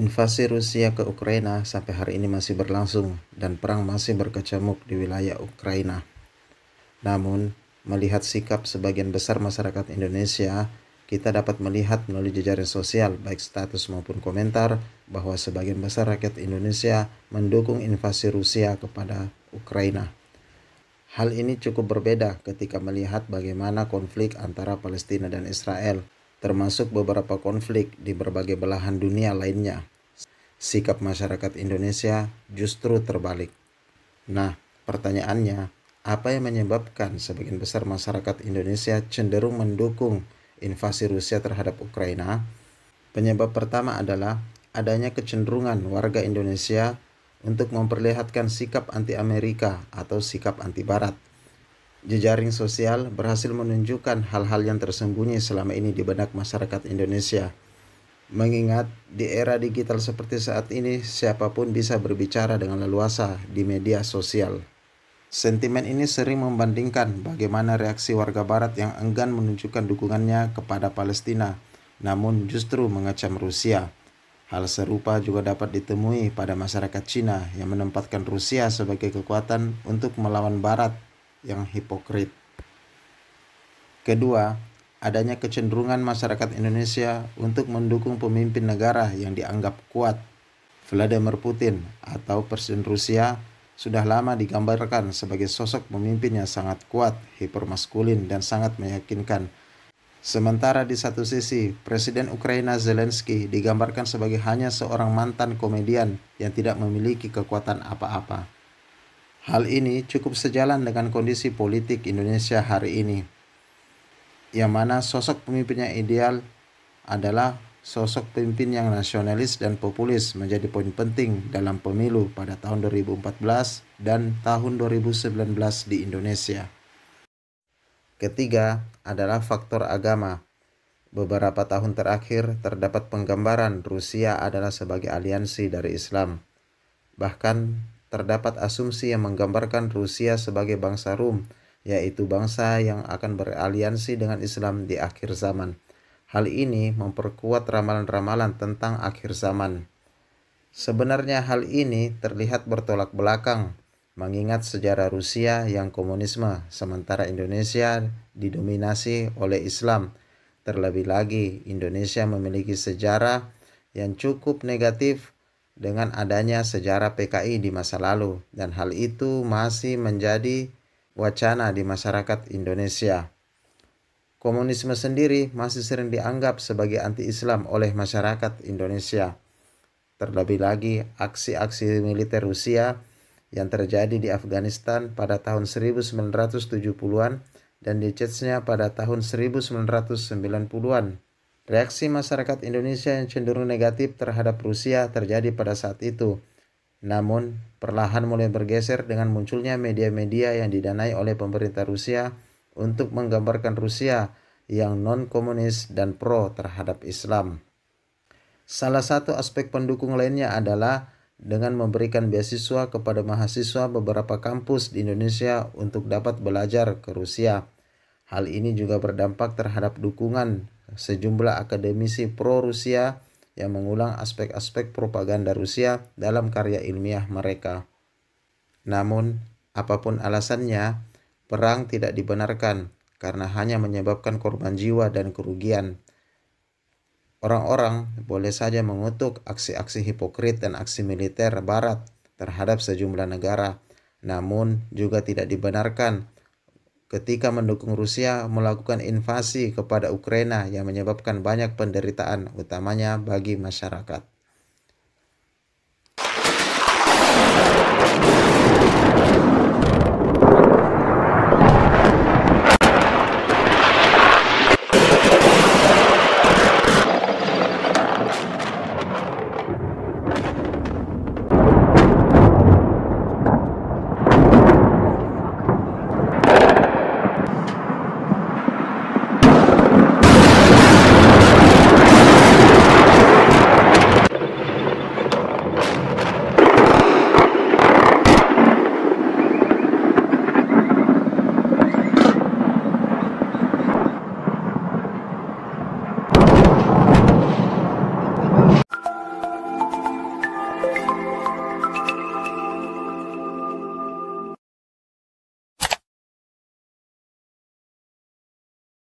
Invasi Rusia ke Ukraina sampai hari ini masih berlangsung dan perang masih berkecamuk di wilayah Ukraina. Namun, melihat sikap sebagian besar masyarakat Indonesia, kita dapat melihat melalui jejaring sosial, baik status maupun komentar, bahwa sebagian besar rakyat Indonesia mendukung invasi Rusia kepada Ukraina. Hal ini cukup berbeda ketika melihat bagaimana konflik antara Palestina dan Israel, termasuk beberapa konflik di berbagai belahan dunia lainnya. Sikap masyarakat Indonesia justru terbalik. Nah, pertanyaannya, apa yang menyebabkan sebagian besar masyarakat Indonesia cenderung mendukung invasi Rusia terhadap Ukraina? Penyebab pertama adalah adanya kecenderungan warga Indonesia untuk memperlihatkan sikap anti-Amerika atau sikap anti-Barat. Jejaring sosial berhasil menunjukkan hal-hal yang tersembunyi selama ini di benak masyarakat Indonesia. Mengingat di era digital seperti saat ini, siapapun bisa berbicara dengan leluasa di media sosial. Sentimen ini sering membandingkan bagaimana reaksi warga Barat yang enggan menunjukkan dukungannya kepada Palestina, namun justru mengecam Rusia. Hal serupa juga dapat ditemui pada masyarakat Cina yang menempatkan Rusia sebagai kekuatan untuk melawan Barat yang hipokrit. Kedua, adanya kecenderungan masyarakat Indonesia untuk mendukung pemimpin negara yang dianggap kuat. Vladimir Putin atau Presiden Rusia sudah lama digambarkan sebagai sosok pemimpin yang sangat kuat, hipermaskulin, dan sangat meyakinkan. Sementara di satu sisi, Presiden Ukraina Zelensky digambarkan sebagai hanya seorang mantan komedian yang tidak memiliki kekuatan apa-apa. Hal ini cukup sejalan dengan kondisi politik Indonesia hari ini, yang mana sosok pemimpin yang ideal adalah sosok pemimpin yang nasionalis dan populis menjadi poin penting dalam pemilu pada tahun 2014 dan tahun 2019 di Indonesia. Ketiga adalah faktor agama. Beberapa tahun terakhir terdapat penggambaran Rusia adalah sebagai aliansi dari Islam. Bahkan terdapat asumsi yang menggambarkan Rusia sebagai bangsa Rum, yaitu bangsa yang akan beraliansi dengan Islam di akhir zaman. Hal ini memperkuat ramalan-ramalan tentang akhir zaman. Sebenarnya hal ini terlihat bertolak belakang, mengingat sejarah Rusia yang komunisme, sementara Indonesia didominasi oleh Islam. Terlebih lagi, Indonesia memiliki sejarah yang cukup negatif dengan adanya sejarah PKI di masa lalu, dan hal itu masih menjadi wacana di masyarakat Indonesia. Komunisme sendiri masih sering dianggap sebagai anti-Islam oleh masyarakat Indonesia. Terlebih lagi, aksi-aksi militer Rusia yang terjadi di Afghanistan pada tahun 1970-an dan di Chechnya pada tahun 1990-an. Reaksi masyarakat Indonesia yang cenderung negatif terhadap Rusia terjadi pada saat itu. Namun, perlahan mulai bergeser dengan munculnya media-media yang didanai oleh pemerintah Rusia untuk menggambarkan Rusia yang non-komunis dan pro terhadap Islam. Salah satu aspek pendukung lainnya adalah dengan memberikan beasiswa kepada mahasiswa beberapa kampus di Indonesia untuk dapat belajar ke Rusia. Hal ini juga berdampak terhadap dukungan sejumlah akademisi pro-Rusia yang mengulang aspek-aspek propaganda Rusia dalam karya ilmiah mereka. Namun, apapun alasannya, perang tidak dibenarkan karena hanya menyebabkan korban jiwa dan kerugian. Orang-orang boleh saja mengutuk aksi-aksi hipokrit dan aksi militer Barat terhadap sejumlah negara, namun juga tidak dibenarkan ketika mendukung Rusia melakukan invasi kepada Ukraina yang menyebabkan banyak penderitaan, utamanya bagi masyarakat.